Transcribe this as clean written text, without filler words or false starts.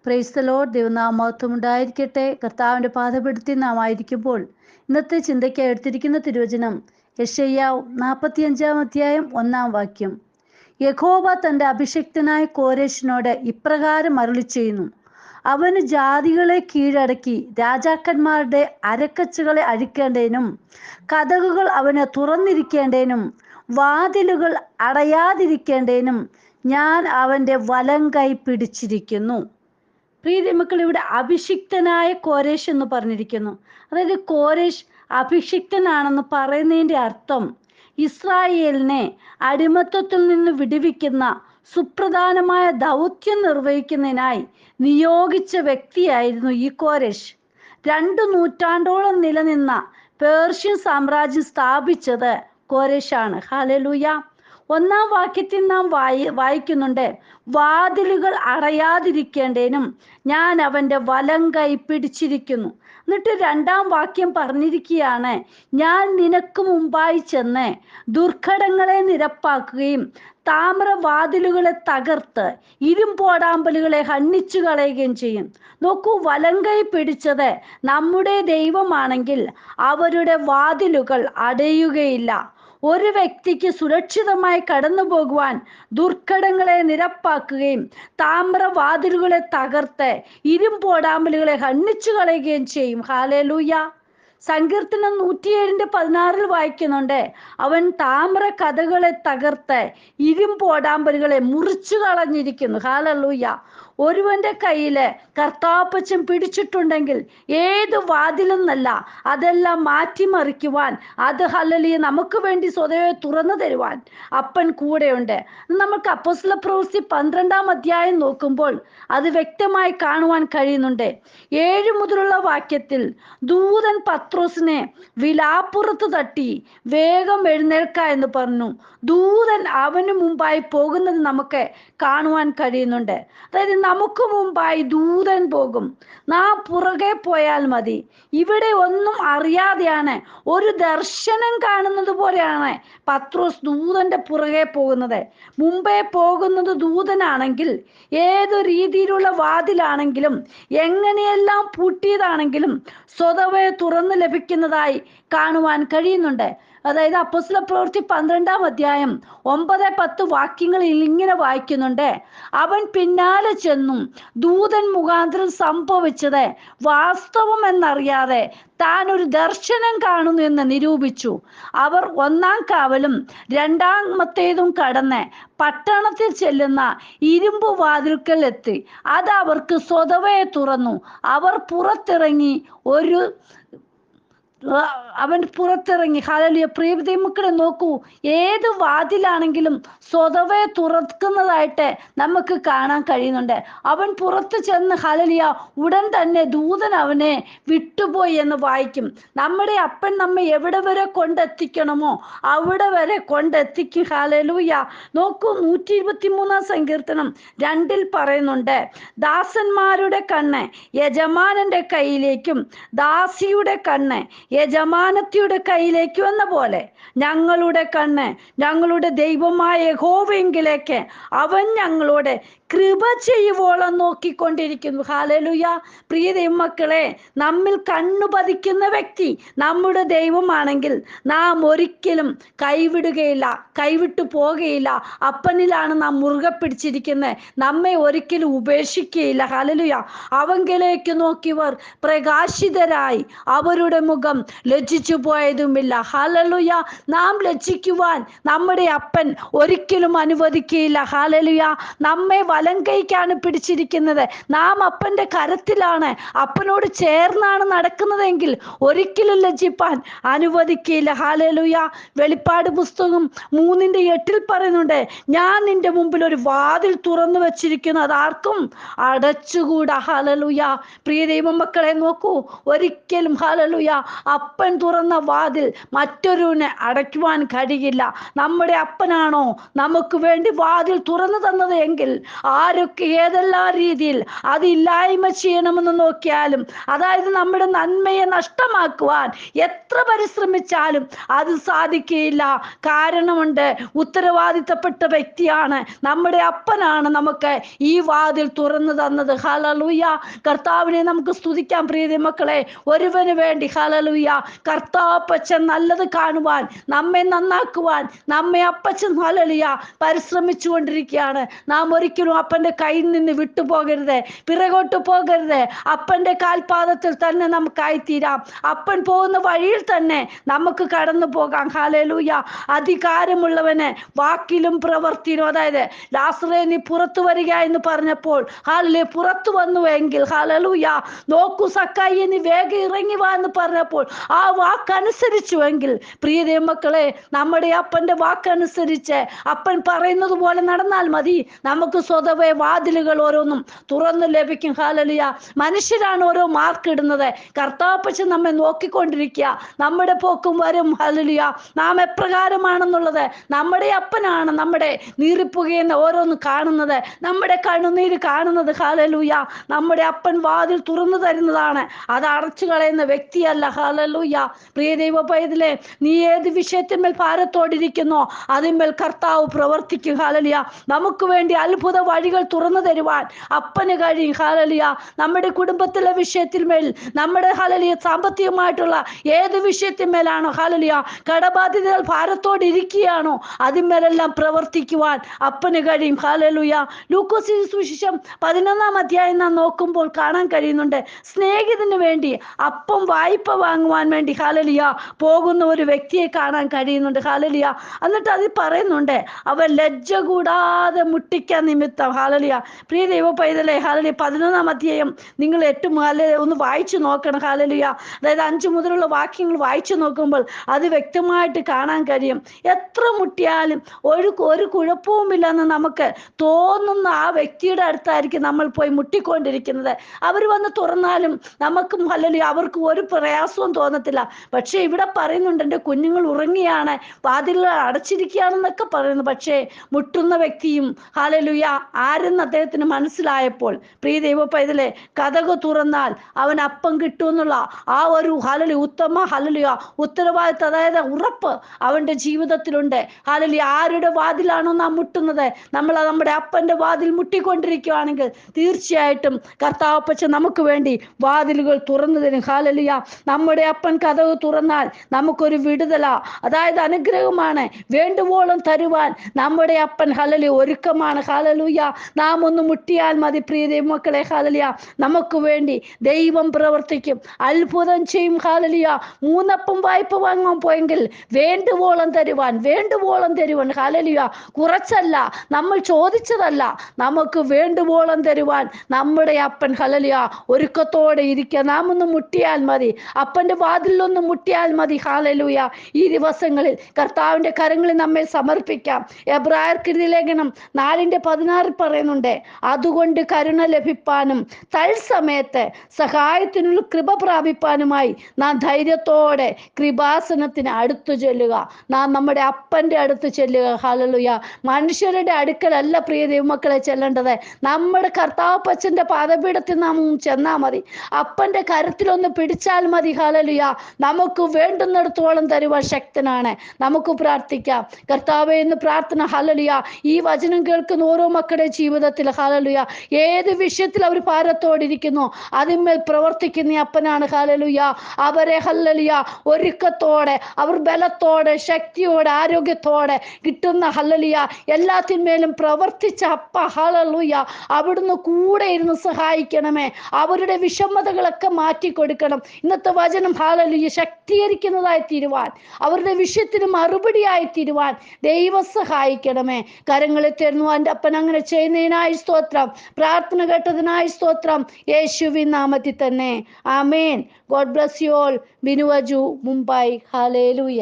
Praise the Lord. ദൈവനാമമഹത്വം ഉണ്ടായിരിക്കട്ടെ. കർത്താവിൻ്റെ പാദപീഠത്തിൽ നാം ആയിരിക്കുമ്പോൾ ഇന്നത്തെ ചിന്തയ്ക്ക് എടുത്തിരിക്കുന്ന തിരുവചനം യെശയ്യാവ് 45-ാം അധ്യായം 1-ാം വാക്യം. യഹോവ തൻ്റെ അഭിഷിക്തനായ കോരേശിനോട് ഇപ്രകാരം അരുളിച്ചെയ്യുന്നു: അവന് ജാതികളെ കീഴടക്കി രാജാക്കന്മാരുടെ അരക്കച്ചുകളെ അഴിക്കേണ്ടതിനും കതകുകൾ അവന് തുറന്നിരിക്കേണ്ടതിനും വാതിലുകൾ അടയാതിരിക്കേണ്ടതിനും ഞാൻ അവൻ്റെ വലം കൈ പിടിച്ചിരിക്കുന്നു. പ്രിയ മക്കൾ, ഇവിടെ അഭിഷിക്തനായ കോരേശ് എന്ന് പറഞ്ഞിരിക്കുന്നു. അതായത് കോരേശ് അഭിഷിക്തനാണെന്ന് പറയുന്നതിൻ്റെ അർത്ഥം ഇസ്രായേലിനെ അടിമത്തത്തിൽ നിന്ന് വിടുവിക്കുന്ന സുപ്രധാനമായ ദൗത്യം നിർവഹിക്കുന്നതിനായി നിയോഗിച്ച വ്യക്തിയായിരുന്നു ഈ കോരേശ്. 2 നൂറ്റാണ്ടോളം നിലനിന്ന പേർഷ്യൻ സാമ്രാജ്യം സ്ഥാപിച്ചത് കോരേശാണ്. ഹല്ലേലൂയ. 1-ാം വാക്യത്തിൽ നാം വായിക്കുന്നുണ്ട്: വാതിലുകൾ അടയാതിരിക്കേണ്ടതിനും ഞാൻ അവൻ്റെ വലം കൈ പിടിച്ചിരിക്കുന്നു. എന്നിട്ട് 2-ാം വാക്യം പറഞ്ഞിരിക്കുകയാണ്: ഞാൻ നിനക്ക് മുമ്പായി ചെന്ന് ദുർഘടങ്ങളെ നിരപ്പാക്കുകയും താമ്രവാതിലുകളെ തകർത്ത് ഇരുമ്പോടാമ്പലുകളെ ഹന്നിച്ചു കളയുകയും ചെയ്യും. നോക്കൂ, വലങ്കൈ പിടിച്ചത് നമ്മുടെ ദൈവമാണെങ്കിൽ അവരുടെ വാതിലുകൾ അടയുകയില്ല. ഒരു വ്യക്തിക്ക് സുരക്ഷിതമായി കടന്നു പോകുവാൻ ദുർഘടങ്ങളെ നിരപ്പാക്കുകയും താമ്രവാതിലുകളെ തകർത്ത് ഇരുമ്പോടാമ്പലുകളെ ഹന്നിച്ചു കളയുകയും ചെയ്യും. ഹല്ലേലൂയ. സങ്കീർത്തനം 107:16 വായിക്കുന്നുണ്ട്: അവൻ താമ്ര കഥകളെ തകർത്ത് ഇരുമ്പോടാമ്പലുകളെ മുറിച്ചു കളഞ്ഞിരിക്കുന്നു. ഹല്ലേലൂയ. ഒരുവന്റെ കയ്യില് കർത്താപ്പച്ചൻ പിടിച്ചിട്ടുണ്ടെങ്കിൽ ഏത് വാതിലെന്നല്ല, അതെല്ലാം മാറ്റിമറിക്കുവാൻ, അത് ഹല്ലേലൂയ നമുക്ക് വേണ്ടി സ്വതവേ തുറന്നു തരുവാൻ അപ്പൻ കൂടെയുണ്ട്. നമുക്ക് അപ്പോസ്തലപ്രവൃത്തി 12-ാം അധ്യായം നോക്കുമ്പോൾ അത് വ്യക്തമായി കാണുവാൻ കഴിയുന്നുണ്ട്. 7 മുതലുള്ള വാക്യത്തിൽ ദൂതൻ പത്രോസിനെ വിലാപ്പുറത്ത് തട്ടി വേഗം എഴുന്നേൽക്ക എന്ന് പറഞ്ഞു. ദൂതൻ അവന് മുമ്പായി പോകുന്നത് നമുക്ക് കാണുവാൻ കഴിയുന്നുണ്ട്. അതായത് നമുക്ക് മുമ്പായി ദൂതൻ പോകും, നാം പുറകെ പോയാൽ മതി. ഇവിടെ ഒന്നും അറിയാതെയാണ്, ഒരു ദർശനം കാണുന്നത് പോലെയാണ് പത്രോസ് ദൂതന്റെ പുറകെ പോകുന്നത്. മുമ്പേ പോകുന്നത് ദൂതനാണെങ്കിൽ ഏതു രീതിയിലുള്ള വാതിലാണെങ്കിലും എങ്ങനെയെല്ലാം പൂട്ടിയതാണെങ്കിലും സ്വതവേ തുറന്നു ലഭിക്കുന്നതായി കാണുവാൻ കഴിയുന്നുണ്ട്. അതായത് അപ്പോസ്തലപ്രവൃത്തി 12-ാം അധ്യായം 9-10 വാക്യങ്ങളിൽ ഇങ്ങനെ വായിക്കുന്നുണ്ട്: അവൻ പിന്നാലെ ചെന്നും ദൂതൻ മുഖാന്തരം സംഭവിച്ചത് വാസ്തവം എന്നറിയാതെ താൻ ഒരു ദർശനം കാണുന്നു എന്ന് നിരൂപിച്ചു. അവർ 1-ാം കാവലും 2-ാമത്തേതും കടന്ന് പട്ടണത്തിൽ ചെല്ലുന്ന ഇരുമ്പ് വാതിൽക്കൽ എത്തി. അത് അവർക്ക് സ്വതവേ തുറന്നു. അവർ പുറത്തിറങ്ങി ഹല്ലേലൂയ. പ്രിയ ദൈവമക്കളെ, നോക്കൂ, ഏത് വാതിലാണെങ്കിലും സ്വതവേ തുറക്കുന്നതായിട്ട് നമുക്ക് കാണാൻ കഴിയുന്നുണ്ട്. അവൻ പുറത്ത് ചെന്ന് ഹല്ലേലൂയ ഉടൻ തന്നെ ദൂതൻ അവനെ വിട്ടുപോയി എന്ന് വായിക്കും. നമ്മുടെ അപ്പൻ നമ്മെ എവിടെ വരെ കൊണ്ടെത്തിക്കണമോ അവിടെ വരെ കൊണ്ടെത്തിക്കും. ഹല്ലേലൂയ. നോക്കൂ, 123-ാം സങ്കീർത്തനം 2-ൽ പറയുന്നുണ്ട്: ദാസന്മാരുടെ കണ്ണ് യജമാനന്റെ കയ്യിലേക്കും ദാസിയുടെ കണ്ണ് യജമാനത്തിയുടെ കയ്യിലേക്കും എന്ന പോലെ ഞങ്ങളുടെ കണ്ണ് ഞങ്ങളുടെ ദൈവമായ യഹോവയെങ്കിലേക്ക് അവൻ ഞങ്ങളോട് കൃപ ചെയ്യുവോളം നോക്കിക്കൊണ്ടിരിക്കുന്നു. ഹല്ലേലൂയ. പ്രിയ ദൈവമക്കളെ, നമ്മിൽ കണ്ണു പതിക്കുന്ന വ്യക്തി നമ്മുടെ ദൈവമാണെങ്കിൽ നാം ഒരിക്കലും കൈവിടുകയില്ല, കൈവിട്ടു പോകുകയില്ല. അപ്പനിലാണ് നാം മുറുകെ പിടിച്ചിരിക്കുന്നത്. നമ്മെ ഒരിക്കലും ഉപേക്ഷിക്കുകയില്ല. ഹല്ലേലൂയ. അവങ്കിലേക്ക് നോക്കിയവർ പ്രകാശിതരായി, അവരുടെ മുഖം ലജ്ജിച്ചു പോയതുമില്ല. ഹല്ലേലൂയ. നാം ലജ്ജിക്കുവാൻ നമ്മുടെ അപ്പൻ ഒരിക്കലും അനുവദിക്കുകയില്ല. ഹല്ലേലൂയ. നമ്മെ വലം കൈക്കാണ് പിടിച്ചിരിക്കുന്നത്. നാം അപ്പന്റെ കരത്തിലാണ്, അപ്പനോട് ചേർന്നാണ് നടക്കുന്നതെങ്കിൽ ഒരിക്കലും ലജ്ജിപ്പാൻ അനുവദിക്കുകയില്ല. ഹല്ലേലൂയ. വെളിപ്പാട് പുസ്തകം 3:8 പറയുന്നുണ്ട്: ഞാൻ നിന്റെ മുമ്പിൽ ഒരു വാതിൽ തുറന്നു വെച്ചിരിക്കുന്നു, അതാർക്കും അടച്ചുകൂടാ. ഹല്ലേലൂയ. പ്രിയ ദൈവമക്കളെ, നോക്കൂ, ഒരിക്കലും ഹല്ലേലൂയ അപ്പൻ തുറന്ന വാതിൽ മറ്റൊരുവിനെ അടയ്ക്കുവാൻ കഴിയില്ല. നമ്മുടെ അപ്പനാണോ നമുക്ക് വേണ്ടി വാതിൽ തുറന്നു തന്നത് എങ്കിൽ ആരൊക്കെ ഏതെല്ലാം രീതിയിൽ അത് ഇല്ലായ്മ ചെയ്യണമെന്ന് നോക്കിയാലും, അതായത് നമ്മുടെ നന്മയെ നഷ്ടമാക്കുവാൻ എത്ര പരിശ്രമിച്ചാലും അത് സാധിക്കുകയില്ല. കാരണമുണ്ട്, ഉത്തരവാദിത്തപ്പെട്ട വ്യക്തിയാണ്, നമ്മുടെ അപ്പനാണ് നമുക്ക് ഈ വാതിൽ തുറന്നു തന്നത്. ഹല്ലേലൂയ. കർത്താവിനെ നമുക്ക് സ്തുതിക്കാം പ്രിയ മക്കളെ. ഒരുവന് വേണ്ടി ഹല്ലേലൂയ കർത്താപ്പച്ചൻ നല്ലത് കാണുവാൻ, നമ്മെ നന്നാക്കുവാൻ, നമ്മെ അപ്പച്ചൻ ഹല്ലേലൂയ പരിശ്രമിച്ചു കൊണ്ടിരിക്കുകയാണ്. നാം ഒരിക്കലും അപ്പന്റെ കയ്യിൽ നിന്ന് വിട്ടുപോകരുത്, പിറകോട്ട് പോകരുത്. അപ്പന്റെ കാൽപാദത്തിൽ തന്നെ നമുക്കായിത്തീരാം. അപ്പൻ പോകുന്ന വഴിയിൽ തന്നെ നമുക്ക് കടന്നു പോകാം. ഹല്ലേലൂയ. അധികാരമുള്ളവന് വാക്കിലും പ്രവൃത്തിയിലും, അതായത് ലാസറേ നീ പുറത്തു വരിക എന്ന് പറഞ്ഞപ്പോൾ ഹല്ലേലൂയ പുറത്തു വന്നുവെങ്കിൽ, ഹല്ലേലൂയ നോക്കൂ സക്കായിയെ നീ വേഗം ഇറങ്ങി വാ എന്ന് പറഞ്ഞപ്പോൾ ആ വാക്കനുസരിച്ചുവെങ്കിൽ, പ്രിയ ദൈവമക്കളെ, നമ്മുടെ അപ്പന്റെ വാക്കനുസരിച്ച് അപ്പൻ പറയുന്നത് പോലെ നടന്നാൽ മതി. നമുക്ക് സ്വതവേ വാതിലുകൾ ഓരോന്നും തുറന്നു ലഭിക്കും. ഹല്ലേലൂയ. മനുഷ്യരാണ് ഓരോ മാർക്ക് ഇടുന്നത്. കർത്താപ്പച്ചൻ നമ്മെ നോക്കിക്കൊണ്ടിരിക്കുക, നമ്മുടെ പോക്കും വരും. ഹല്ലേലൂയ. നാം എപ്രകാരമാണെന്നുള്ളത് നമ്മുടെ അപ്പനാണ് നമ്മുടെ നീറിപ്പുകയെന്ന് ഓരോന്ന് കാണുന്നത്, നമ്മുടെ കണ്ണുനീര് കാണുന്നത്. ഹല്ലേലൂയ. നമ്മുടെ അപ്പൻ വാതിൽ തുറന്നു തരുന്നതാണ്, അത് അടച്ചു കളയുന്ന വ്യക്തിയല്ല. ഹല്ലേലൂയ. പ്രിയ ദൈവ പൈതലേ, നീ ഏത് വിഷയത്തിന്മേൽ ഭാരത്തോടിരിക്കുന്നോ അതിന്മേൽ കർത്താവ് പ്രവർത്തിക്കും. ഹല്ലേലൂയ. നമുക്ക് വേണ്ടി അത്ഭുത വഴികൾ തുറന്നു തരുവാൻ അപ്പന് കഴിയും. ഹല്ലേലൂയ. നമ്മുടെ കുടുംബത്തിലെ വിഷയത്തിന്മേൽ, നമ്മുടെ ഹല്ലേലൂയ സാമ്പത്തികമായിട്ടുള്ള ഏത് വിഷയത്തിന്മേലാണോ ഹല്ലേലൂയ കടബാധ്യതകൾ ഭാരത്തോടെ ഇരിക്കുകയാണോ അതിന്മേലെല്ലാം പ്രവർത്തിക്കുവാൻ അപ്പന് കഴിയും. ഹല്ലേലൂയ. ലൂക്കോസ് സുവിശേഷം 11-ാം അധ്യായം നാം നോക്കുമ്പോൾ കാണാൻ കഴിയുന്നുണ്ട്, സ്നേഹിതന് വേണ്ടി അപ്പം വായ്പ വാങ്ങുവാൻ വേണ്ടി ഹല്ലേലൂയ പോകുന്ന ഒരു വ്യക്തിയെ കാണാൻ കഴിയുന്നുണ്ട്. ഹല്ലേലൂയ. എന്നിട്ട് അതിൽ പറയുന്നുണ്ട്, അവൻ ലജ്ജ കൂടാതെ മുട്ടിക്കാൻ നിമിത്തം. ഹല്ലേലൂയ. പ്രിയ ദൈവ പൈതലേ, ഹല്ലേലൂയ 11-ാം അധ്യായം നിങ്ങൾ 8 ഒന്ന് വായിച്ചു നോക്കണം. ഹല്ലേലൂയ. അതായത് 5 മുതലുള്ള വാക്യങ്ങൾ വായിച്ചു നോക്കുമ്പോൾ അത് വ്യക്തമായിട്ട് കാണാൻ കഴിയും. എത്ര മുട്ടിയാലും ഒരു കുഴപ്പവുമില്ലെന്ന് നമുക്ക് തോന്നുന്ന ആ വ്യക്തിയുടെ അടുത്തായിരിക്കും നമ്മൾ പോയി മുട്ടിക്കൊണ്ടിരിക്കുന്നത്. അവർ വന്ന് തുറന്നാലും നമുക്കും ഹല്ലേലൂയ അവർക്ക് ഒരു പ്രയാസവും തോന്നത്തില്ല. പക്ഷെ ഇവിടെ പറയുന്നുണ്ട്, എൻ്റെ കുഞ്ഞുങ്ങൾ ഉറങ്ങിയാണ്, വാതിലുകൾ അടച്ചിരിക്കുകയാണെന്നൊക്കെ പറയുന്നു. പക്ഷേ മുട്ടുന്ന വ്യക്തിയും ഹല്ലേലൂയ ആരെന്ന് അദ്ദേഹത്തിന് മനസ്സിലായപ്പോൾ, പ്രിയ ദൈവ പൈതലേ, കതക് തുറന്നാൽ അവൻ അപ്പം കിട്ടുമെന്നുള്ള ആ ഒരു ഹല്ലേലൂയ ഉത്തമ ഹല്ലേലൂയ ഉത്തരവാദിത്തം, അതായത് ഉറപ്പ് അവൻ്റെ ജീവിതത്തിലുണ്ട്. ഹല്ലേലൂയ. ആരുടെ വാതിലാണോ നാം മുട്ടുന്നത്, നമ്മൾ നമ്മുടെ അപ്പൻ്റെ വാതിൽ മുട്ടിക്കൊണ്ടിരിക്കുകയാണെങ്കിൽ തീർച്ചയായിട്ടും കർത്താവപ്പച്ച നമുക്ക് വേണ്ടി വാതിലുകൾ തുറന്നു തരും. ഹല്ലേലൂയ. നമ്മുടെ അപ്പൻ കതക് തുറന്നാൽ നമുക്കൊരു വിടുതല, അതായത് അനുഗ്രഹമാണ്, വേണ്ടുവോളം തരുവാൻ നമ്മുടെ അപ്പൻ ഹല്ലേലൂയ ഒരുക്കമാണ്. ഹല്ലേലൂയ. നാം ഒന്ന് മുട്ടിയാൽ മതി പ്രിയ ദൈവമക്കളെ. ഹല്ലേലൂയ. നമുക്ക് വേണ്ടി ദൈവം പ്രവർത്തിക്കും, അത്ഭുതം ചെയ്യും. ഹല്ലേലൂയ. 3 അപ്പം വായ്പ വാങ്ങാൻ പോയെങ്കിൽ വേണ്ടുവോളം തരുവാൻ ഹല്ലേലൂയ. കുറച്ചല്ല, നമ്മൾ ചോദിച്ചതല്ല, നമുക്ക് വേണ്ടുവോളം തരുവാൻ നമ്മുടെ അപ്പൻ ഹല്ലേലൂയ ഒരുക്കത്തോടെ ഇരിക്കുക. നാം ഒന്ന് മുട്ടിയാൽ മതി, അപ്പൻ്റെ വാതിലൊന്ന് മുട്ടിയാൽ മതി. ഹല്ലേലൂയ. ഈ ദിവസങ്ങളിൽ കർത്താവിൻ്റെ കരങ്ങളിൽ നമ്മെ സമർപ്പിക്കാം. എബ്രായർക്കെഴുതിയ ലേഖനം 4:16 പറയുന്നുണ്ട്, അതുകൊണ്ട് കരുണ ലഭിപ്പാനും തത്സമയത്ത് സഹായത്തിനുള്ള കൃപ പ്രാപിപ്പാനുമായി നാം ധൈര്യത്തോടെ കൃപാസനത്തിന് അടുത്തു ചെല്ലുക. നാം നമ്മുടെ അപ്പൻ്റെ അടുത്ത് ചെല്ലുക. ഹല്ലേലൂയ. മനുഷ്യരുടെ അടുക്കലല്ല പ്രിയ ദൈവമക്കളെ ചെല്ലേണ്ടത്, നമ്മുടെ കർത്താവപ്പച്ചൻ്റെ പാദപീഠത്തിൽ നാം ചെന്നാൽ മതി, അപ്പൻ്റെ കരത്തിലൊന്ന് പിടിച്ചാൽ മതി. ഹല്ലേലൂയ. നമുക്ക് വേണ്ടുന്നിടത്തോളം തരുവാൻ ശക്തനാണ്. നമുക്ക് പ്രാർത്ഥിക്കാം. കർത്താവേ, എന്ന് പ്രാർത്ഥന ഹല്ലേലൂയ ഈ വചനം കേൾക്കുന്ന ഓരോ മക്കളുടെ ജീവിതത്തിൽ ഹല്ലേലൂയ ഏത് വിഷയത്തിൽ അവർ ഭാരത്തോടിരിക്കുന്നു അതിന്മേൽ പ്രവർത്തിക്കുന്ന അപ്പനാണ്. ഹല്ലേലൂയ. അവരെ ഹല്ലേലൂയ ഒരുക്കത്തോടെ, അവർ ബലത്തോടെ, ശക്തിയോടെ, ആരോഗ്യത്തോടെ കിട്ടുന്ന ഹല്ലേലൂയ എല്ലാത്തിന്മേലും പ്രവർത്തിച്ച അപ്പ ഹല്ലേലൂയ അവിടുന്ന് കൂടെ ഇരുന്ന് സഹായിക്കണമേ. അവരുടെ വിഷമതകളൊക്കെ മാറ്റിക്കൊടുക്കണം. ഇന്നത്തെ വചനം ഹല്ലേലൂയ ശക്തീകരിക്കുന്നതായി തീരുവാൻ, അവരുടെ വിഷയത്തിന് മറുപടിയായി തീരുവാൻ ദൈവം സഹായിക്കണമേ. കരങ്ങളിൽ തരുന്നു എൻ്റെ അപ്പൻ. അങ്ങനെ ചെയ്യുന്നതിനായി സ്തോത്രം, പ്രാർത്ഥന കേട്ടതിനായി സ്തോത്രം, യേശുവിൻ നാമത്തിൽ തന്നെ. Amen. God bless you all. ബിനുവജു, മുംബൈ. ഹല്ലേലൂയ.